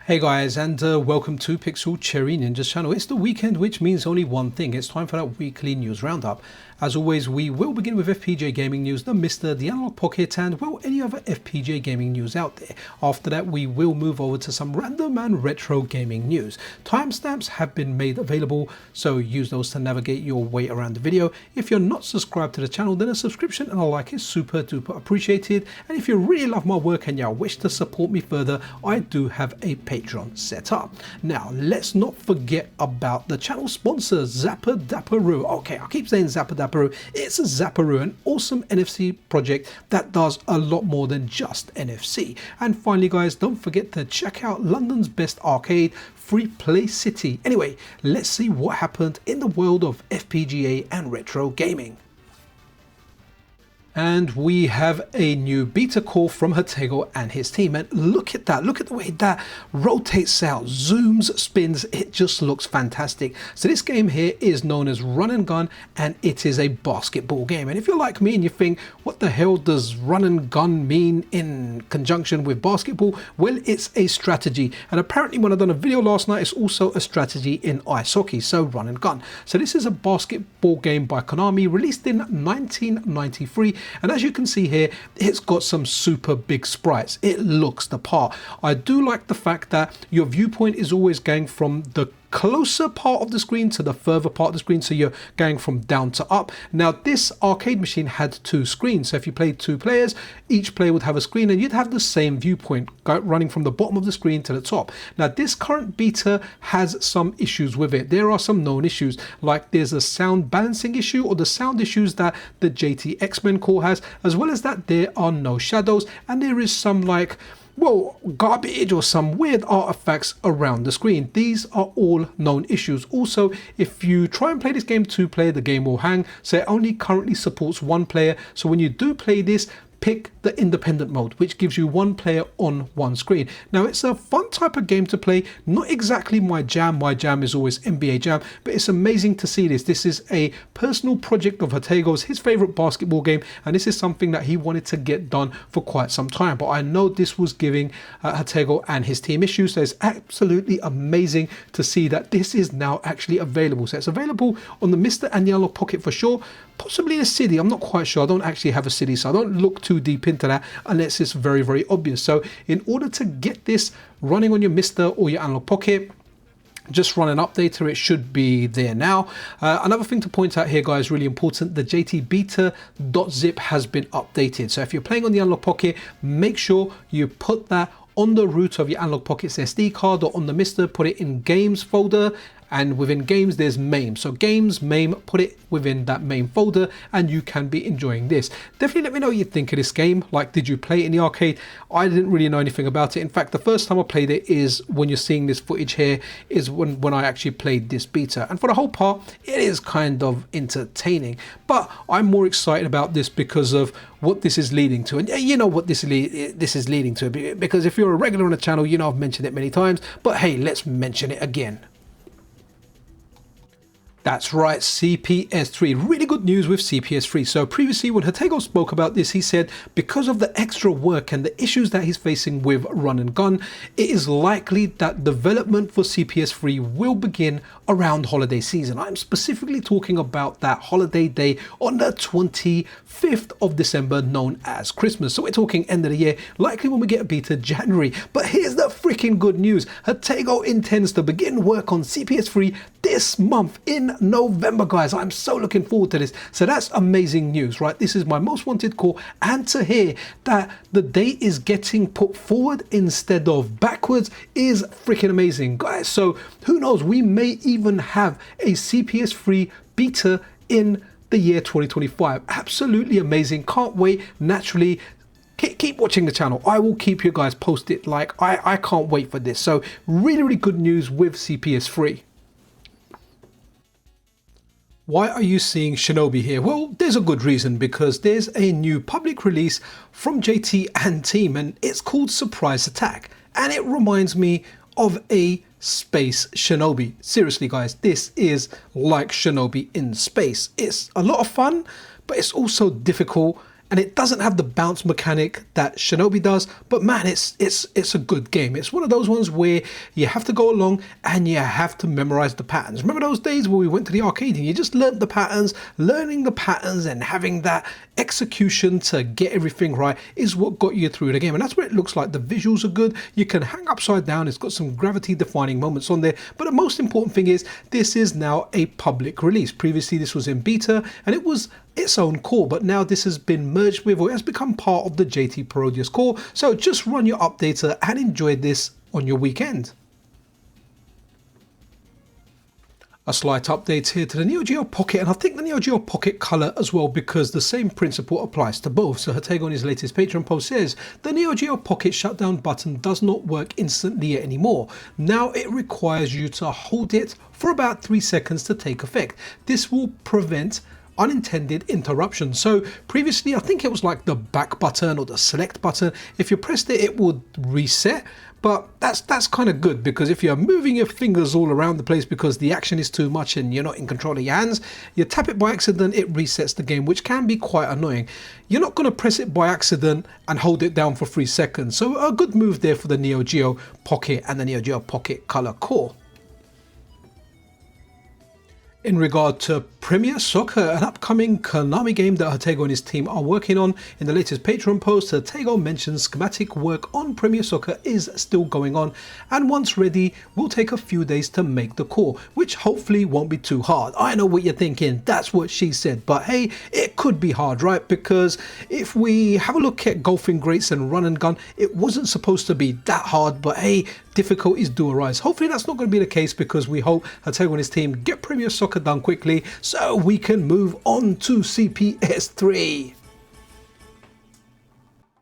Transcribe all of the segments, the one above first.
Hey guys, and welcome to Pixel Cherry Ninja's channel. It's the weekend, which means only one thing. It's time for that weekly news roundup. As always, we will begin with FPGA gaming news, the MiSTer, the Analogue Pocket, and well, any other FPGA gaming news out there. After that, we will move over to some random and retro gaming news. Timestamps have been made available, so use those to navigate your way around the video. If you're not subscribed to the channel, then a subscription and a like is super duper appreciated. And if you really love my work and you wish to support me further, I do have a Patreon set up. Now, let's not forget about the channel sponsor, Zapper-Dapperoo. Okay, I keep saying Zapper-Dapperoo. It's a Zapperoo, an awesome NFC project that does a lot more than just NFC. And finally, guys, don't forget to check out London's best arcade, Free Play City. Anyway, let's see what happened in the world of FPGA and retro gaming. And we have a new beta call from Harringay and his team. And look at that. Look at the way that rotates out, zooms, spins. It just looks fantastic. So this game here is known as Run and Gun, and it is a basketball game. And if you're like me and you think, what the hell does run and gun mean in conjunction with basketball? Well, it's a strategy. And apparently when I done a video last night, it's also a strategy in ice hockey. So run and gun. So this is a basketball game by Konami, released in 1993. And as you can see here, it's got some super big sprites. It looks the part. I do like the fact that your viewpoint is always going from the closer part of the screen to the further part of the screen, so you're going from down to up. Now this arcade machine had two screens, so if you played two players, each player would have a screen and you'd have the same viewpoint running from the bottom of the screen to the top. Now this current beta has some issues with it. There are some known issues, like there's a sound balancing issue, or the sound issues that the JT X-Men core has, as well as that there are no shadows, and there is some garbage or some weird artifacts around the screen. These are all known issues. Also, if you try and play this game two-player, the game will hang. So it only currently supports one player. So when you do play this, pick the independent mode, which gives you one player on one screen. Now it's a fun type of game to play, not exactly my jam. My jam is always NBA Jam, but it's amazing to see this. This is a personal project of Harringay's, his favorite basketball game, and this is something that he wanted to get done for quite some time. But I know this was giving Harringay and his team issues, so it's absolutely amazing to see that this is now actually available. So it's available on the MiSTer and the Analogue Pocket for sure, possibly a CD. I'm not quite sure. I don't actually have a CD, so I don't look too deep into that unless it's very, very obvious. So in order to get this running on your MiSTer or your Analogue Pocket, just run an updater. It should be there now. Another thing to point out here, guys, really important, the jtbeta.zip has been updated. So if you're playing on the Analogue Pocket, make sure you put that on the root of your Analogue Pocket's SD card, or on the MiSTer, put it in games folder. And within games, there's MAME. So games, MAME, put it within that MAME folder, and you can be enjoying this. Definitely let me know what you think of this game. Like, did you play it in the arcade? I didn't really know anything about it. In fact, the first time I played it is when you're seeing this footage here, is when I actually played this beta. And for the whole part, it is kind of entertaining. But I'm more excited about this because of what this is leading to. And you know what this is leading to, because if you're a regular on the channel, you know I've mentioned it many times. But hey, let's mention it again. That's right, CPS3. Really good news with CPS3. So previously when Harringay spoke about this, he said because of the extra work and the issues that he's facing with Run and Gun, it is likely that development for CPS3 will begin around holiday season. I'm specifically talking about that holiday day on the 25th of December, known as Christmas. So we're talking end of the year, likely when we get a beta January. But here's the freaking good news. Harringay intends to begin work on CPS3 this month in November, guys. I'm so looking forward to this. So that's amazing news, right? This is my most wanted call, and to hear that the date is getting put forward instead of backwards is freaking amazing, guys. So who knows, we may even have a CPS3 beta in the year 2025. Absolutely amazing. Can't wait. Naturally, keep watching the channel. I will keep you guys posted. Like, I can't wait for this. So really, really good news with CPS3. Why are you seeing Shinobi here? Well, there's a good reason, because there's a new public release from JT and team, and it's called Surprise Attack, and it reminds me of a space Shinobi. Seriously, guys, this is like Shinobi in space. It's a lot of fun, but it's also difficult and it doesn't have the bounce mechanic that Shinobi does, but man, it's a good game. It's one of those ones where you have to go along and you have to memorize the patterns. Remember those days where we went to the arcade and you just learned the patterns? Learning the patterns and having that execution to get everything right is what got you through the game, and that's what it looks like. The visuals are good. You can hang upside down. It's got some gravity defying moments on there, but the most important thing is this is now a public release. Previously this was in beta and it was its own core, but now this has been merged with, or it has become part of the JT Parodius core. So just run your updater and enjoy this on your weekend. A slight update here to the Neo Geo Pocket, and I think the Neo Geo Pocket Color as well, because the same principle applies to both. So Hatego in his latest Patreon post says, the Neo Geo Pocket shutdown button does not work instantly anymore. Now it requires you to hold it for about 3 seconds to take effect. This will prevent unintended interruption. So previously I think it was like the back button or the select button. If you pressed it, it would reset. But that's kind of good, because if you're moving your fingers all around the place because the action is too much and you're not in control of your hands, you tap it by accident, it resets the game, which can be quite annoying. You're not going to press it by accident and hold it down for 3 seconds. So a good move there for the Neo Geo Pocket and the Neo Geo Pocket Color core. In regard to Premier Soccer, an upcoming Konami game that Hatego and his team are working on, in the latest Patreon post, Hatego mentions schematic work on Premier Soccer is still going on, and once ready, will take a few days to make the core, which hopefully won't be too hard. I know what you're thinking, that's what she said, but hey, it could be hard, right? Because if we have a look at Golfing Greats and Run and Gun, it wasn't supposed to be that hard, but hey, difficulties do arise. Hopefully that's not going to be the case, because we hope Hatego and his team get Premier Soccer done quickly so we can move on to CPS3.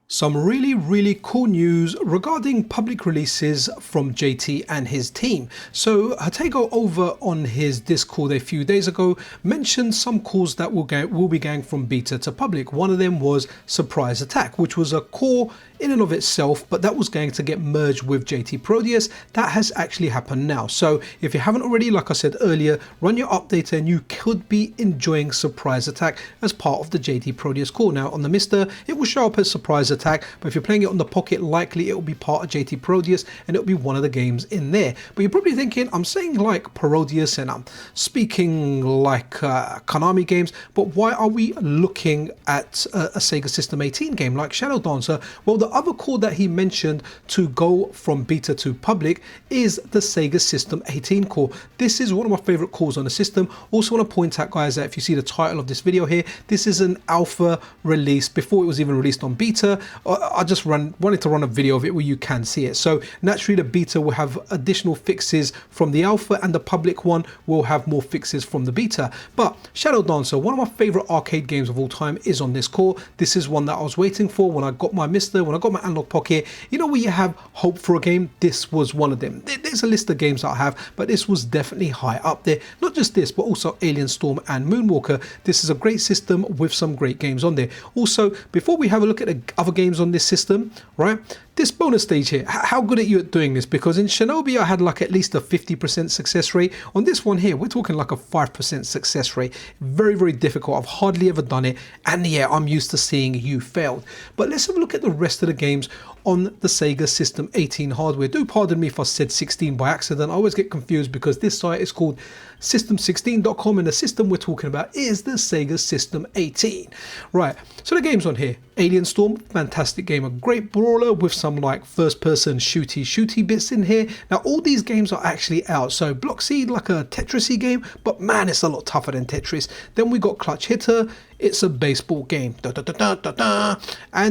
Some really cool news regarding public releases from JT and his team. So Hatego over on his Discord a few days ago mentioned some cores that will be going from beta to public. One of them was Surprise Attack, which was a core in and of itself, but that was going to get merged with JT Parodius. That has actually happened now. So if you haven't already, like I said earlier, run your updater and you could be enjoying Surprise Attack as part of the JT Parodius core. Now on the MiSTer, it will show up as Surprise Attack, but if you're playing it on the Pocket, likely it will be part of JT Parodius and it will be one of the games in there. But you're probably thinking, I'm saying like Parodius and I'm speaking like Konami games, but why are we looking at a Sega System 18 game like Shadow Dancer? Well, the other core that he mentioned to go from beta to public is the Sega System 18 core. This is one of my favorite cores on the system. Also want to point out, guys, that if you see the title of this video here, this is an alpha release before it was even released on beta. I just wanted to run a video of it where you can see it. So naturally the beta will have additional fixes from the alpha and the public one will have more fixes from the beta. But Shadow Dancer, one of my favorite arcade games of all time, is on this core. This is one that I was waiting for when I got my MiSTer, when I got my Analog Pocket. You know, where you have hope for a game, this was one of them. There's a list of games that I have, but this was definitely high up there. Not just this, but also Alien Storm and Moonwalker. This is a great system with some great games on there. Also, before we have a look at the other games on this system, right, this bonus stage here, how good are you at doing this? Because in Shinobi I had like at least a 50% success rate. On this one here, we're talking like a 5% success rate. Very difficult. I've hardly ever done it, and yeah, I'm used to seeing you failed. But let's have a look at the rest of the games on the Sega System 18 hardware. Do pardon me if I said 16 by accident. I always get confused because this site is called system16.com and the system we're talking about is the Sega System 18. Right, so the games on here: Alien Storm, fantastic game, a great brawler with some like first person shooty bits in here. Now all these games are actually out. So Block Seed, like a Tetrisy game, but man, it's a lot tougher than Tetris. Then we got Clutch Hitter, it's a baseball game. And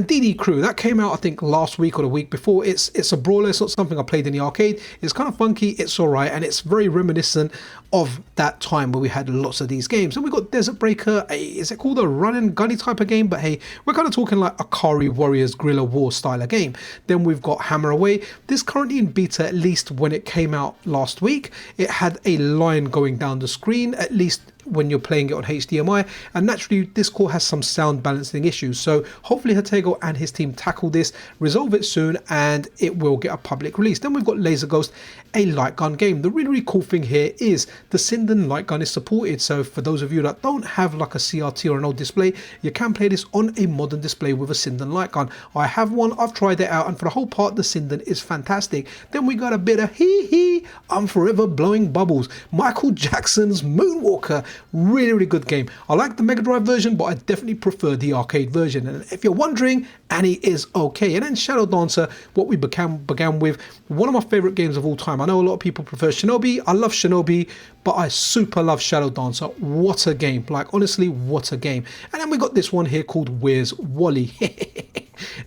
DD Crew, that came out I think last week or the week before. It's a brawler. It's not something I played in the arcade. It's kind of funky, it's alright, and it's very reminiscent of that time where we had lots of these games. And we got Desert Breaker, is it called a run and gunny type of game? But hey, we're kind of talking like Akari Warriors Guerrilla War style of game. Then we've got Hammer Away. This currently in beta, at least when it came out last week, it had a line going down the screen, at least when you're playing it on HDMI, and naturally this core has some sound balancing issues. So hopefully Hatego and his team tackle this, resolve it soon, and it will get a public release. Then we've got Laser Ghost a light gun game. The really cool thing here is the Sinden light gun is supported. So for those of you that don't have like a CRT or an old display, you can play this on a modern display with a Sinden light gun. I have one, I've tried it out, and for the whole part the Sinden is fantastic. Then we got a bit of hee hee, I'm forever blowing bubbles, Michael Jackson's Moonwalker. Really good game. I like the Mega Drive version, but I definitely prefer the arcade version. And if you're wondering, Annie is okay. And then Shadow Dancer, what we began with, one of my favorite games of all time. I know a lot of people prefer Shinobi. I love Shinobi, but I super love Shadow Dancer. What a game. Like, honestly, what a game. And then we got this one here called Where's Wally?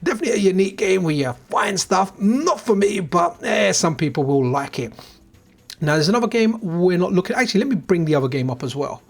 Definitely a unique game where you find stuff. Not for me, but some people will like it. Now, there's another game we're not looking. Actually, let me bring the other game up as well.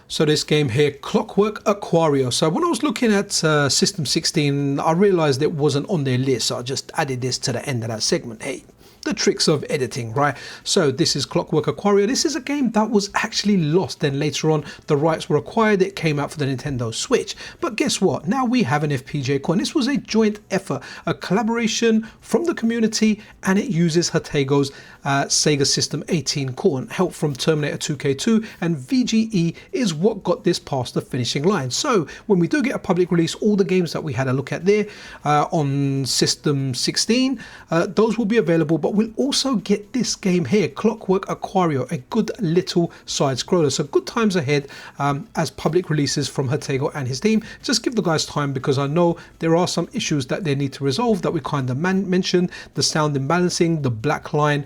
So this game here, Clockwork Aquario. So when I was looking at System 16, I realized it wasn't on their list. So I just added this to the end of that segment. Hey, the tricks of editing, right? So this is Clockwork Aquario. This is a game that was actually lost. Then later on, the rights were acquired. It came out for the Nintendo Switch. But guess what? Now we have an FPGA core. This was a joint effort, a collaboration from the community, and it uses Hatego's Sega System 18 core, and help from Terminator 2K2 and VGE is what got this past the finishing line. So when we do get a public release, all the games that we had a look at there on System 16, those will be available, but we'll also get this game here, Clockwork Aquario, a good little side scroller. So good times ahead as public releases from Hatego and his team. Just give the guys time, because I know there are some issues that they need to resolve that we kind of mentioned, the sound imbalancing, the black line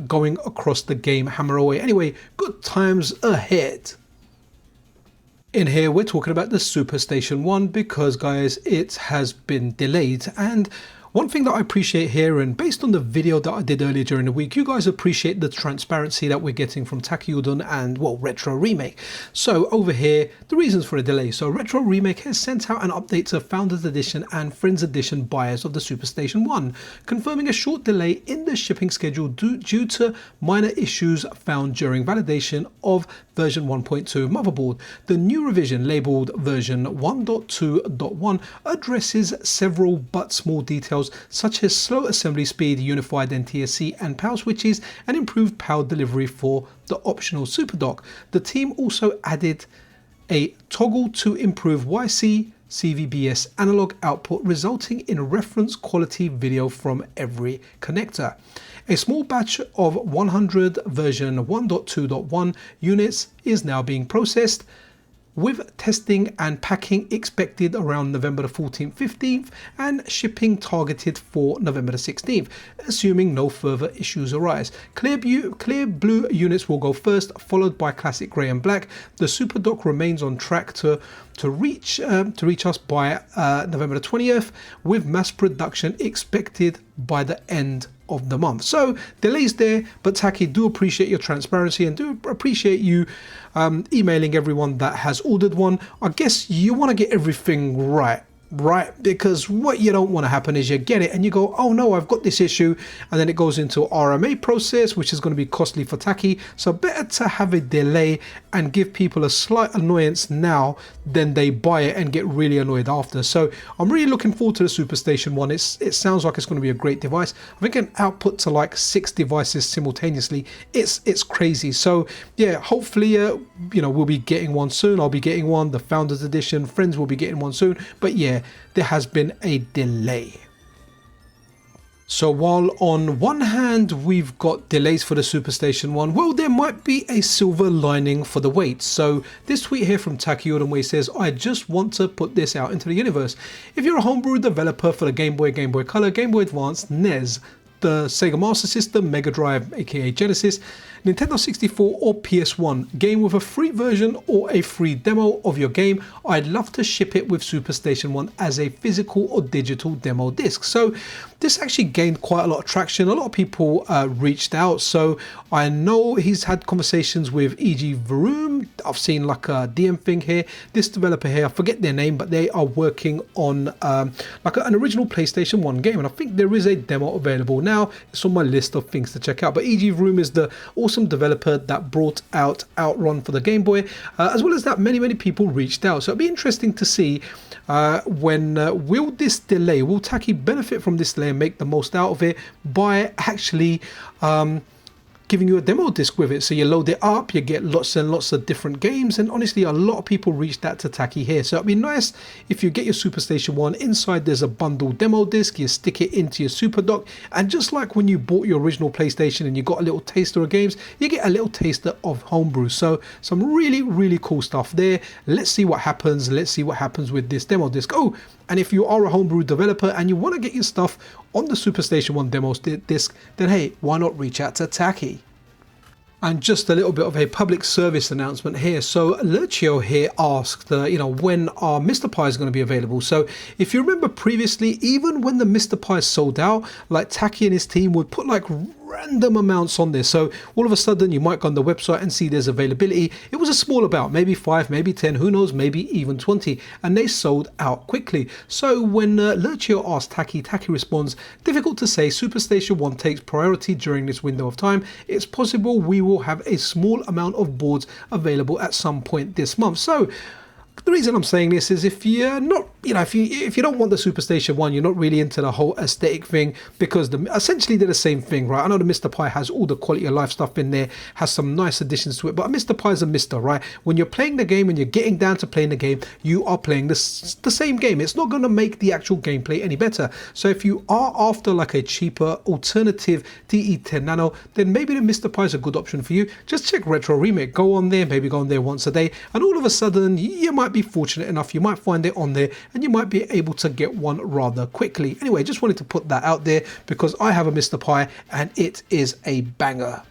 going across the game, hammer away. Anyway, good times ahead. In here we're talking about the SuperStationOne, because guys, it has been delayed. And one thing that I appreciate here, and based on the video that I did earlier during the week, you guys appreciate the transparency that we're getting from Takyudon and, well, Retro Remake. So over here, the reasons for the delay. So Retro Remake has sent out an update to Founders Edition and Friends Edition buyers of the SuperStationOne, confirming a short delay in the shipping schedule due to minor issues found during validation of version 1.2 motherboard. The new revision, labeled version 1.2.1, addresses several but small details such as slow assembly speed, unified NTSC and power switches, and improved power delivery for the optional SuperDock. The team also added a toggle to improve YC CVBS analog output, resulting in reference quality video from every connector. A small batch of 100 version 1.2.1 units is now being processed, with testing and packing expected around November the 14th, 15th, and shipping targeted for November the 16th, assuming no further issues arise. Clear blue units will go first, followed by classic grey and black. The SuperDock remains on track to reach us by November the 20th, with mass production expected by the end of the month. So delays there, but Taki, do appreciate your transparency and do appreciate you emailing everyone that has ordered one. I guess you want to get everything right, because what you don't want to happen is you get it and you go, oh no, I've got this issue, and then it goes into RMA process, which is going to be costly for Taki. So better to have a delay and give people a slight annoyance now than they buy it and get really annoyed after. So I'm really looking forward to the SuperStationOne. It sounds like it's going to be a great device. I think an output to like 6 devices simultaneously, it's crazy. So yeah, hopefully we'll be getting one soon. I'll be getting one, the Founders Edition, friends will be getting one soon. But yeah, there has been a delay. So while on one hand we've got delays for the SuperStationOne, well, there might be a silver lining for the wait. So this tweet here from Takyudon, where he says, I just want to put this out into the universe. If you're a homebrew developer for the Game Boy, Game Boy Color, Game Boy Advance, NES, the Sega Master System, Mega Drive aka Genesis, Nintendo 64 or PS1 game with a free version or a free demo of your game, I'd love to ship it with SuperStationOne as a physical or digital demo disc. So this actually gained quite a lot of traction. A lot of people reached out. So I know he's had conversations with E.G. Vroom. I've seen like a DM thing here. This developer here, I forget their name, but they are working on like an original PlayStation 1 game. And I think there is a demo available now. It's on my list of things to check out. But E.G. Vroom is the awesome developer that brought out Outrun for the Game Boy, as well as that many people reached out. So it'll be interesting to see when will this delay, will Taki benefit from this delay and make the most out of it by actually giving you a demo disc with it. So you load it up, you get lots and lots of different games, and honestly a lot of people reached out to Taki here. So it'd be nice if you get your SuperStation1, inside there's a bundled demo disc, you stick it into your Super Dock, and just like when you bought your original PlayStation and you got a little taster of games, you get a little taster of homebrew. So some really cool stuff there. Let's see what happens. Let's see what happens with this demo disc. Oh, and if you are a homebrew developer and you want to get your stuff on the SuperStation1 demo disc, then hey, why not reach out to Taki? And just a little bit of a public service announcement here. So Lerchio here asked, when are MiSTer Pies going to be available? So if you remember previously, even when the MiSTer Pies sold out, like Taki and his team would put like random amounts on this. So all of a sudden you might go on the website and see there's availability. It was a small amount, maybe 5, maybe 10, who knows, maybe even 20, and they sold out quickly. So when Lerchio asked Taki, Taki responds, difficult to say, SuperStation1 takes priority during this window of time. It's possible we will have a small amount of boards available at some point this month. So the reason I'm saying this is if you're not, if you don't want the SuperStation1, you're not really into the whole aesthetic thing, because essentially they're the same thing, right? I know the MiSTer Pi has all the quality of life stuff in there, has some nice additions to it, but a MiSTer Pi is a MiSTer, right? When you're playing the game and you're getting down to playing the game, you are playing the same game. It's not going to make the actual gameplay any better. So if you are after like a cheaper alternative DE10 Nano, then maybe the MiSTer Pi is a good option for you. Just check Retro Remake, go on there, maybe go on there once a day, and all of a sudden you might be fortunate enough, you might find it on there and you might be able to get one rather quickly. Anyway, just wanted to put that out there because I have a MiSTer Pi and it is a banger.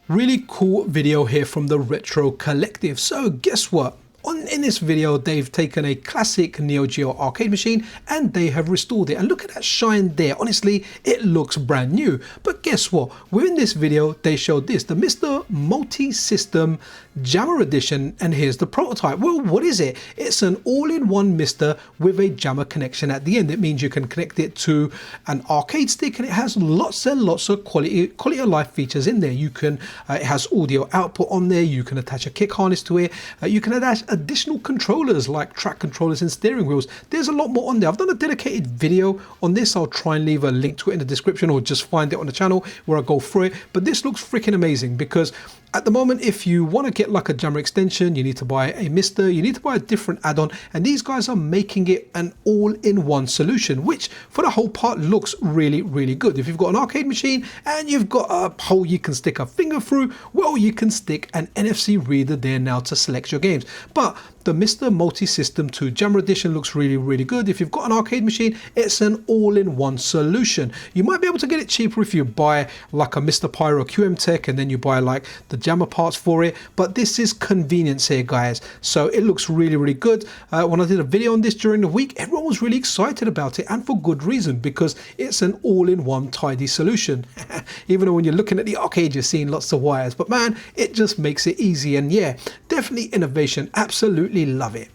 Really cool video here from the Retro Collective. So guess what? In this video, they've taken a classic Neo Geo arcade machine and they have restored it. And look at that shine there. Honestly, it looks brand new. But guess what? Within this video, they showed this, the MiSTer MultiSystem JAMMA edition. And here's the prototype. Well, what is it? It's an all-in-one MiSTer with a JAMMA connection at the end. It means you can connect it to an arcade stick and it has lots and lots of quality of life features in there. You can, it has audio output on there. You can attach a kick harness to it. You can attach additional controllers like track controllers and steering wheels. There's a lot more on there. I've done a dedicated video on this. I'll try and leave a link to it in the description or just find it on the channel where I go through it. But this looks freaking amazing because at the moment, if you want to get like a JAMMA extension, you need to buy a MiSTer, you need to buy a different add-on, and these guys are making it an all-in-one solution, which for the whole part looks really good. If you've got an arcade machine and you've got a hole you can stick a finger through, well, you can stick an NFC reader there now to select your games. But the MiSTer MultiSystem 2 JAMMA edition looks really good. If you've got an arcade machine, it's an all-in-one solution. You might be able to get it cheaper if you buy like a MiSTer Pi or a QM Tech and then you buy like the JAMMA parts for it, but this is convenience here, guys. So it looks really good. When I did a video on this during the week, everyone was really excited about it, and for good reason, because it's an all-in-one tidy solution. Even though when you're looking at the arcade, you're seeing lots of wires, but man, it just makes it easy. And yeah, definitely innovation. Absolutely love it.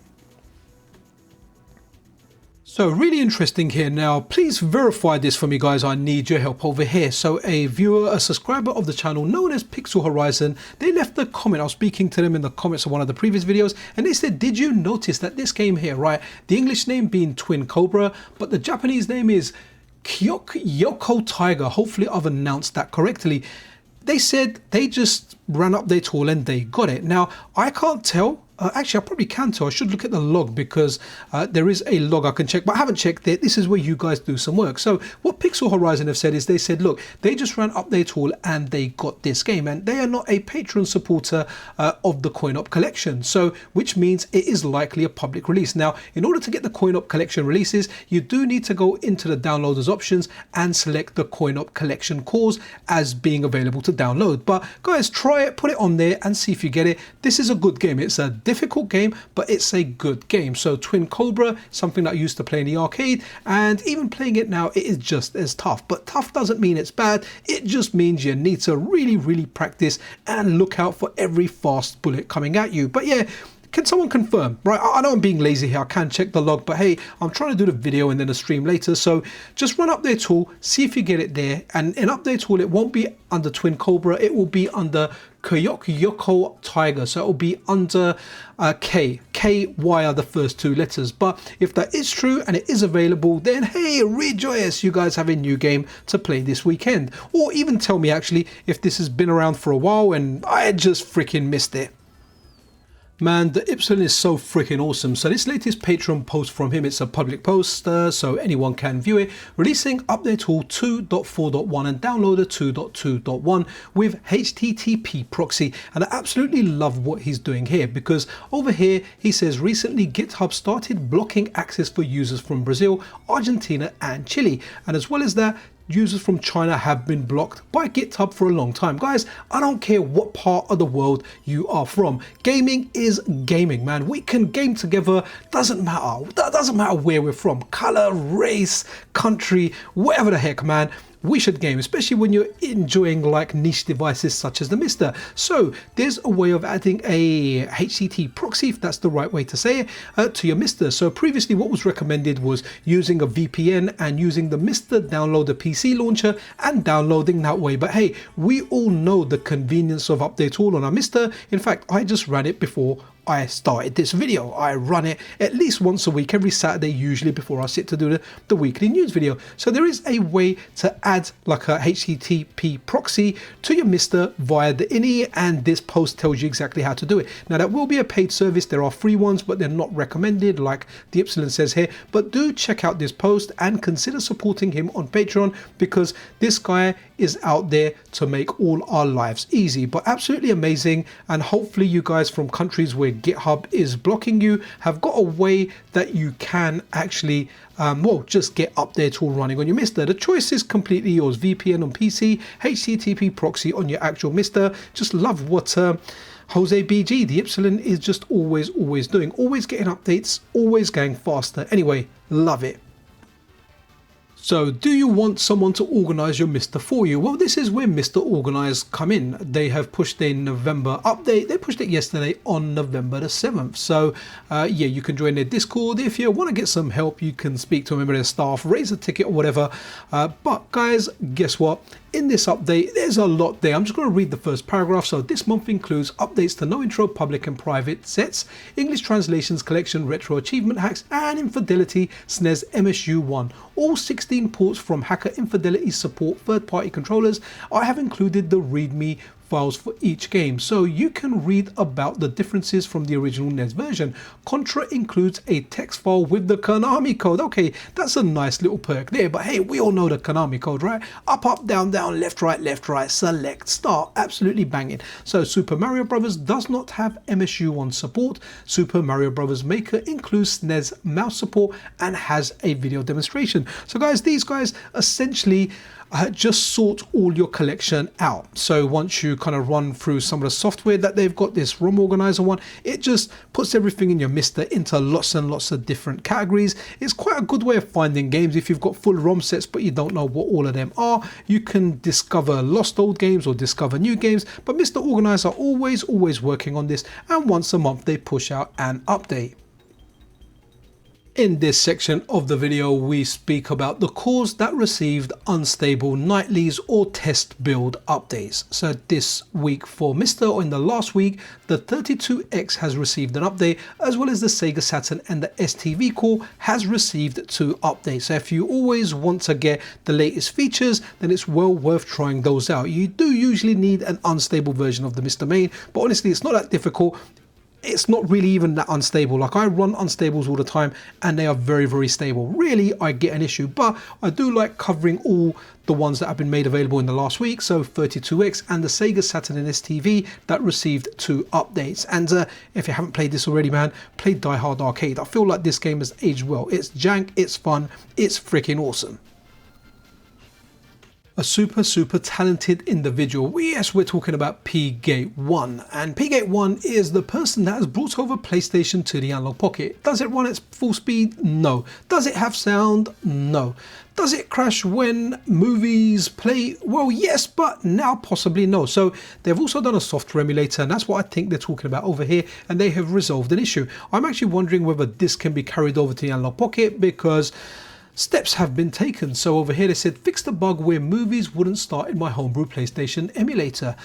So really interesting here. Now, please verify this for me, guys. I need your help over here. So a viewer, a subscriber of the channel known as Pixel Horizon, they left a comment. I was speaking to them in the comments of one of the previous videos, and they said, did you notice that this game here, right? The English name being Twin Cobra, but the Japanese name is Kyukyoku Tiger. Hopefully I've announced that correctly. They said they just ran up their tool and they got it. Now, I can't tell. Actually, I probably can tell. I should look at the log because there is a log I can check, but I haven't checked it. This is where you guys do some work. So what Pixel Horizon have said is they said, look, they just ran up their tool and they got this game, and they are not a patron supporter of the Coin-Op collection. So which means it is likely a public release. Now, in order to get the Coin-Op collection releases, you do need to go into the downloaders options and select the Coin-Op collection cores as being available to download. But guys, try it, put it on there and see if you get it. This is a good game. It's a difficult game, but it's a good game. So Twin Cobra, something that I used to play in the arcade, and even playing it now, it is just as tough. But tough doesn't mean it's bad. It just means you need to really practice and look out for every fast bullet coming at you. But yeah, Can someone confirm? Right, I know I'm being lazy here, I can check the log, but hey, I'm trying to do the video and then a stream later, so just run Update Tool, see if you get it there, and in Update Tool it won't be under Twin Cobra, it will be under Kyukyoku Tiger, so it will be under K. Y are the first two letters. But if that is true and it is available, then hey, rejoice, you guys have a new game to play this weekend. Or even tell me actually if this has been around for a while and I just freaking missed it. Man, the Epsilon is so freaking awesome. So this latest Patreon post from him, it's a public post, so anyone can view it. Releasing Update Tool 2.4.1 and Downloader 2.2.1 with HTTP proxy. And I absolutely love what he's doing here, because over here he says recently GitHub started blocking access for users from Brazil, Argentina and Chile. And as well as that, users from China have been blocked by GitHub for a long time. Guys, I don't care what part of the world you are from. Gaming is gaming, man. We can game together, doesn't matter. That doesn't matter where we're from. Color, race, country, whatever the heck, man. We should game, especially when you're enjoying like niche devices such as the MiSTer. So there's a way of adding a HTTP proxy, if that's the right way to say it, to your MiSTer. So previously what was recommended was using a VPN and using the MiSTer downloader PC launcher and downloading that way. But hey, we all know the convenience of Update Tool on our MiSTer. In fact, I just ran it before I started this video. I run it at least once a week, every Saturday usually, before I sit to do the weekly news video. So there is a way to add like a HTTP proxy to your MiSTer via the INI, and this post tells you exactly how to do it. Now that will be a paid service. There are free ones, but they're not recommended like the Epsilon says here. But do check out this post and consider supporting him on Patreon, because this guy is out there to make all our lives easy. But absolutely amazing, and hopefully you guys from countries where GitHub is blocking you have got a way that you can actually well, just get Update Tool running on your MiSTer. The choice is completely yours. VPN on PC, HTTP proxy on your actual MiSTer. Just love what Jose BG, the Epsilon, is just always doing. Always getting updates, always going faster. Anyway, love it. So do you want someone to organize your MiSTer for you? Well, this is where MiSTer Organize come in. They have pushed their November update. They pushed it yesterday on November the 7th. So yeah, you can join their Discord. If you want to get some help, you can speak to a member of their staff, raise a ticket or whatever. But guys, guess what? In this update, there's a lot there. I'm just going to read the first paragraph. So this month includes updates to No Intro public and private sets, English translations collection, retro achievement hacks, and Infidelity SNES MSU1. All 16 ports from Hacker Infidelity support third-party controllers. I have included the README files for each game, so you can read about the differences from the original NES version. Contra includes a text file with the Konami code. Okay, that's a nice little perk there, but hey, we all know the Konami code, right? Up, up, down, down, left, right, select, start. Absolutely banging. So Super Mario Bros. Does not have MSU1 support. Super Mario Bros. Maker includes SNES mouse support and has a video demonstration. So guys, these guys essentially just sort all your collection out. So once you kind of run through some of the software that they've got, this ROM organizer one, it just puts everything in your MiSTer into lots and lots of different categories. It's quite a good way of finding games. If you've got full ROM sets but you don't know what all of them are, you can discover lost old games or discover new games. But MiSTer Organizer always working on this, and once a month they push out an update. In this section of the video, we speak about the cores that received unstable nightlies or test build updates. So this week for MiSTer, or in the last week, the 32X has received an update, as well as the Sega Saturn and the STV core has received 2 updates. So if you always want to get the latest features, then it's well worth trying those out. You do usually need an unstable version of the MiSTer main, but honestly, it's not that difficult. It's not really even that unstable. Like, I run unstables all the time and they are very stable. Really, I get an issue, but I do like covering all the ones that have been made available in the last week. So 32X and the Sega Saturn and STV that received 2 updates. And if you haven't played this already, man, play Die Hard Arcade. I feel like this game has aged well. It's jank, it's fun, it's freaking awesome. a super talented individual. Yes, we're talking about P-Gate1, and P-Gate1 is the person that has brought over PlayStation to the Analog Pocket. Does it run at full speed? No. Does it have sound? No. Does it crash when movies play? Well, yes, but now possibly no. So they've also done a software emulator, and that's what I think they're talking about over here, and they have resolved an issue. I'm actually wondering whether this can be carried over to the Analog Pocket, because steps have been taken. So over here they said, fix the bug where movies wouldn't start in my homebrew PlayStation emulator.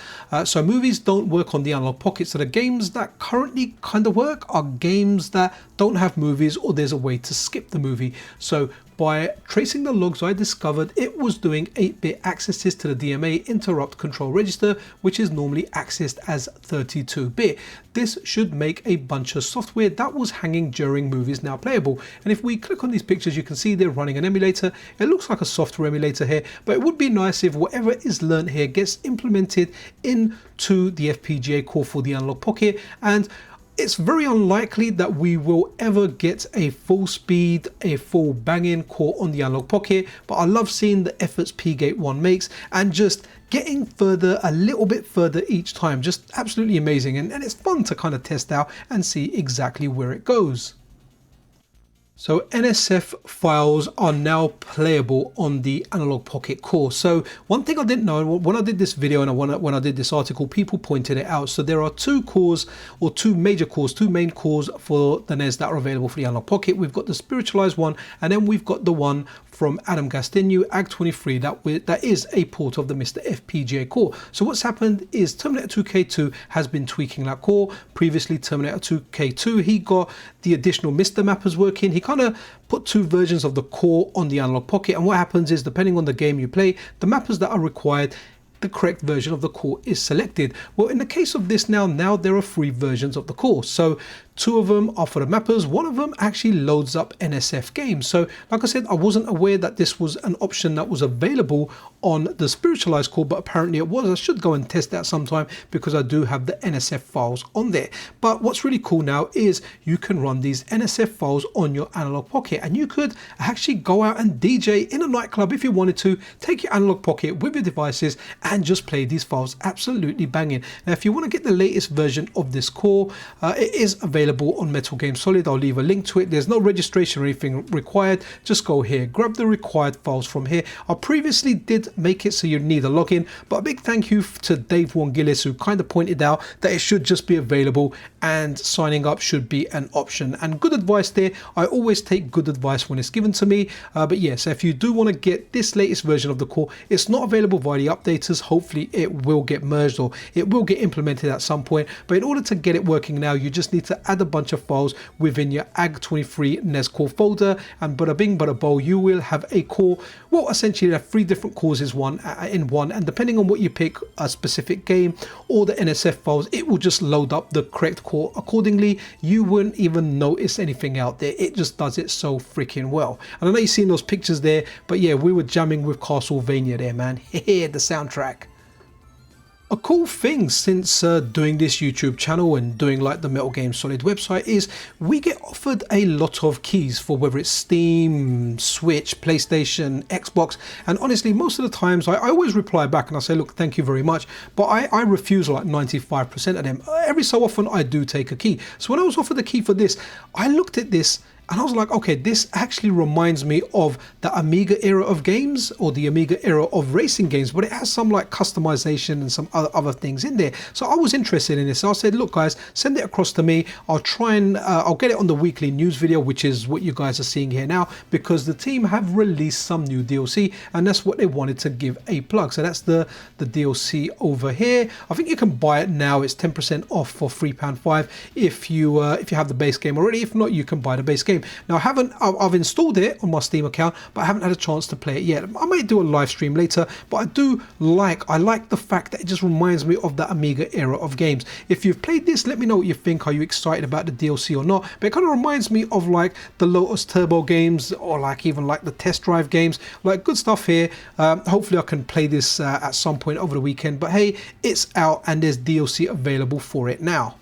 So movies don't work on the Analog Pocket. So the games that currently kind of work are games that don't have movies, or there's a way to skip the movie. So by tracing the logs, I discovered it was doing 8-bit accesses to the DMA interrupt control register, which is normally accessed as 32-bit. This should make a bunch of software that was hanging during movies now playable. And if we click on these pictures, you can see they're running an emulator. It looks like a software emulator here, but it would be nice if whatever is learned here gets implemented into the FPGA core for the Analog Pocket. And it's very unlikely that we will ever get a full speed, a full banging core on the Analog Pocket, but I love seeing the efforts P-Gate1 makes and just getting further, a little bit further each time. Just absolutely amazing, and it's fun to kind of test out and see exactly where it goes. So NSF files are now playable on the Analog Pocket core. So one thing I didn't know when I did this video and when I did this article, people pointed it out. So there are two cores, or two major cores, two main cores for the NES that are available for the Analog Pocket. We've got the spiritualized one, and then we've got the one from Adam Gastineau, AG23, that is a port of the MiSTer FPGA core. So what's happened is Terminator 2K2 has been tweaking that core. Previously, Terminator 2K2, he got the additional MiSTer mappers working. He kind of put two versions of the core on the Analog Pocket, and what happens is, depending on the game you play, the mappers that are required, the correct version of the core is selected. Well, in the case of this now there are 3 versions of the core. So 2 of them are for the mappers. 1 of them actually loads up NSF games. So like I said, I wasn't aware that this was an option that was available on the spiritualized core, but apparently it was. I should go and test that sometime, because I do have the NSF files on there. But what's really cool now is you can run these NSF files on your Analog Pocket, and you could actually go out and DJ in a nightclub if you wanted to. Take your Analog Pocket with your devices and just play these files absolutely banging. Now, if you want to get the latest version of this core, it is available on Metal Game Solid. I'll leave a link to it. There's no registration or anything required. Just go here, grab the required files from here. I previously did make it so you need a login, but a big thank you to Dave Wongillis, who kind of pointed out that it should just be available and signing up should be an option. And good advice there. I always take good advice when it's given to me. But yes, if you do want to get this latest version of the core, it's not available via the updaters. Hopefully it will get merged, or it will get implemented at some point. But in order to get it working now, you just need to add a bunch of files within your AG23 NES core folder, and bada bing bada bow, you will have a core. Well, essentially there are 3 different cores in one, and depending on what you pick, a specific game or the NSF files, it will just load up the correct core accordingly. You wouldn't even notice anything out there. It just does it so freaking well. And I know you've seen those pictures there, but yeah, we were jamming with Castlevania there, man. The soundtrack. A cool thing since doing this YouTube channel and doing like the Metal Game Solid website is we get offered a lot of keys for whether it's Steam, Switch, PlayStation, Xbox, and honestly most of the times I always reply back and I say, look, thank you very much, but I refuse like 95% of them. Every so often I do take a key. So when I was offered the key for this, I looked at this and I was like, okay, this actually reminds me of the Amiga era of games, or the Amiga era of racing games, but it has some like customization and some other things in there. So I was interested in this. So I said, look guys, send it across to me. I'll try and I'll get it on the weekly news video, which is what you guys are seeing here now, because the team have released some new DLC, and that's what they wanted to give a plug. So that's the DLC over here. I think you can buy it now. It's 10% off for £3.5 if you have the base game already. If not, you can buy the base game. Now I've installed it on my Steam account, but I haven't had a chance to play it yet. I may do a live stream later, but I like the fact that it just reminds me of the Amiga era of games. If you've played this, let me know what you think. Are you excited about the DLC or not? But it kind of reminds me of like the Lotus Turbo games, or like even like the Test Drive games. Like, good stuff here. Hopefully I can play this at some point over the weekend, but hey, it's out and there's DLC available for it now.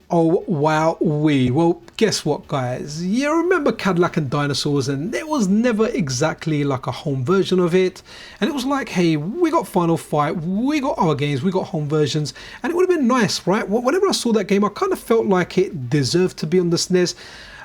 Oh wow, well, guess what, guys? You remember Cadillac and Dinosaurs, and there was never exactly like a home version of it. And it was like, hey, we got Final Fight, we got our games, we got home versions, and it would have been nice, right? Whenever I saw that game, I kind of felt like it deserved to be on the SNES.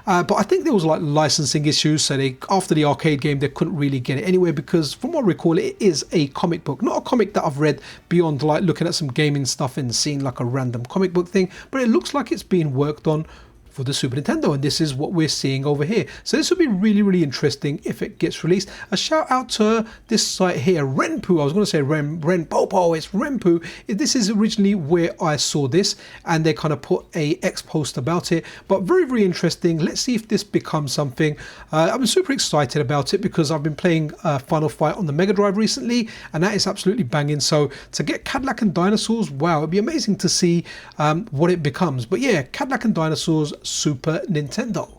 But I think there was like licensing issues, so after the arcade game they couldn't really get it anywhere, because from what I recall it is a comic book, not a comic that I've read beyond like looking at some gaming stuff and seeing like a random comic book thing, but it looks like it's being worked on for the Super Nintendo, and this is what we're seeing over here. So this will be really interesting if it gets released. A shout out to this site here, Renpu. I was going to say Renpopo, it's Renpu. This is originally where I saw this, and they kind of put a X post about it, but very interesting. Let's see if this becomes something. I'm super excited about it because I've been playing Final Fight on the Mega Drive recently, and that is absolutely banging. So to get Cadillac and Dinosaurs, wow, it'd be amazing to see what it becomes. But yeah, Cadillac and Dinosaurs Super Nintendo.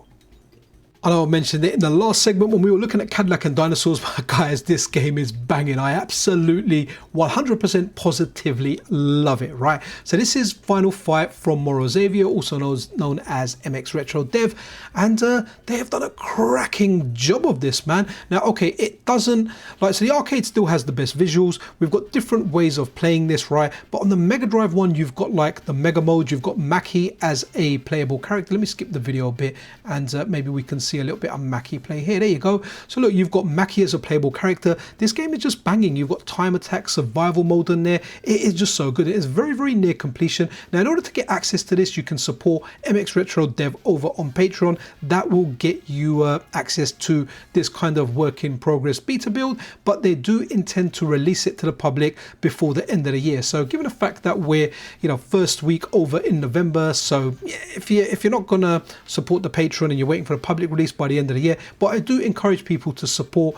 I know I mentioned it in the last segment when we were looking at Cadillac and Dinosaurs, but guys, this game is banging. I absolutely 100% positively love it, right? So this is Final Fight from Morozavia, also known as MX Retro Dev, and they have done a cracking job of this, man. Now, okay, it doesn't, like, so the arcade still has the best visuals. We've got different ways of playing this, right? But on the Mega Drive one, you've got like the Mega Mode, you've got O.M.A.Hei as a playable character. Let me skip the video a bit, and maybe we can see a little bit of O.M.A.Hei play here. There you go. So look, you've got O.M.A.Hei as a playable character. This game is just banging. You've got time attack, survival mode in there. It is just so good. It is very near completion. Now, in order to get access to this, you can support MX Retro Dev over on Patreon. That will get you access to this kind of work in progress beta build, but they do intend to release it to the public before the end of the year. So given the fact that we're, you know, first week over in November, so yeah, if you're not gonna support the Patreon and you're waiting for the public release by the end of the year, but I do encourage people to support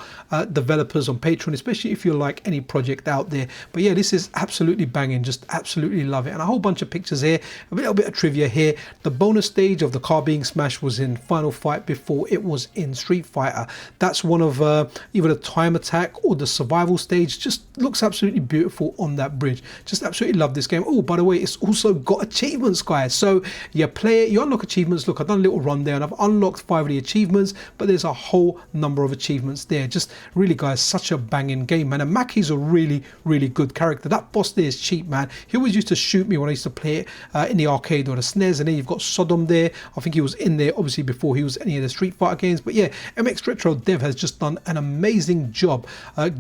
developers on Patreon, especially if you like any project out there. But yeah, this is absolutely banging, just absolutely love it. And a whole bunch of pictures here, a little bit of trivia here. The bonus stage of the car being smashed was in Final Fight before it was in Street Fighter. That's one of either the time attack or the survival stage. Just looks absolutely beautiful on that bridge. Just absolutely love this game. Oh, by the way, it's also got achievements, guys. So you play it, you unlock achievements. Look, I've done a little run there and I've unlocked 5 of the achievements, but there's a whole number of achievements there. Just really, guys, such a banging game, man. And O.M.A.Hei's a really good character. That boss there is cheap, man. He always used to shoot me when I used to play it in the arcade or the SNES. And then you've got Sodom there. I think he was in there obviously before he was any of the Street Fighter games. But yeah, MX Retro Dev has just done an amazing job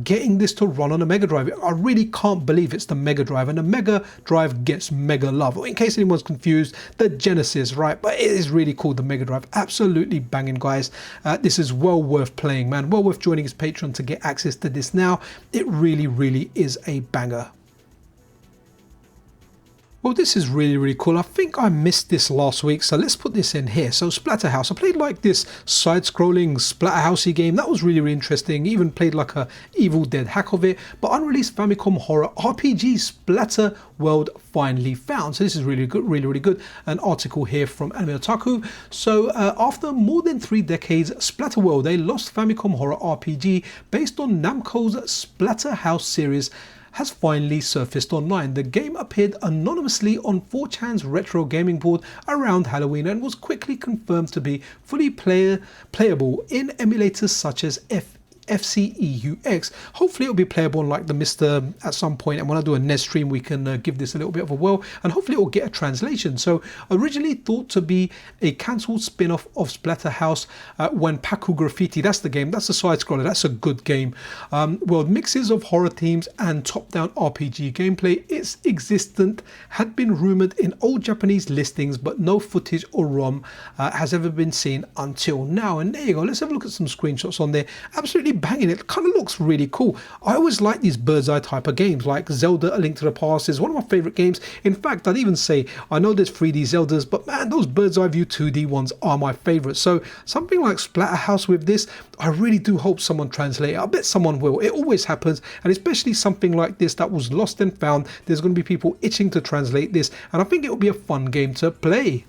getting this to run on a Mega Drive. I really can't believe it's the Mega Drive, and the Mega Drive gets mega love. In case anyone's confused, the Genesis, right? But it is really called the Mega Drive. Absolutely banging, guys. This is well worth playing, man. Well worth joining his Patreon to get access to this now. It really is a banger. Well, this is really cool. I think I missed this last week, so let's put this in here. So Splatterhouse, I played like this side-scrolling Splatterhousey game. That was really interesting. Even played like a Evil Dead hack of it. But unreleased Famicom horror RPG Splatter World finally found. So this is really good, really good. An article here from Anime Otaku. So after more than 3 decades, Splatter World, a lost Famicom horror RPG based on Namco's Splatterhouse series, has finally surfaced online. The game appeared anonymously on 4chan's retro gaming board around Halloween and was quickly confirmed to be fully playable in emulators such as FCEUX. Hopefully it'll be playable on like the MiSTer at some point, and when I do a NES stream we can give this a little bit of a whirl, and hopefully it will get a translation. So originally thought to be a cancelled spin-off of Splatterhouse when Paku Graffiti, that's the game, that's a side-scroller, that's a good game. Well, mixes of horror themes and top-down RPG gameplay, its existence had been rumoured in old Japanese listings, but no footage or ROM has ever been seen until now. And there you go, let's have a look at some screenshots on there. Absolutely banging. It kind of looks really cool. I always like these bird's eye type of games, like Zelda A Link to the Past is one of my favorite games. In fact, I'd even say, I know there's 3D Zeldas, but man, those bird's eye view 2D ones are my favorite. So something like Splatterhouse with this, I really do hope someone translates it. I bet someone will. It always happens, and especially something like this that was lost and found, there's going to be people itching to translate this, and I think it will be a fun game to play.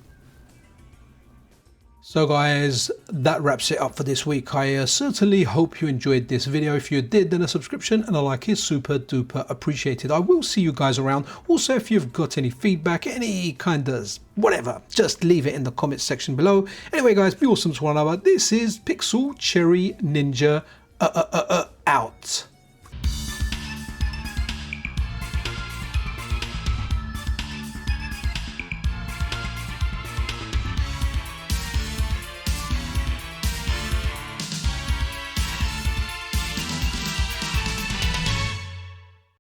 So guys, that wraps it up for this week. I certainly hope you enjoyed this video. If you did, then a subscription and a like is super duper appreciated. I will see you guys around. Also, if you've got any feedback, any kind of whatever, just leave it in the comments section below. Anyway guys, be awesome to one another. This is Pixel Cherry Ninja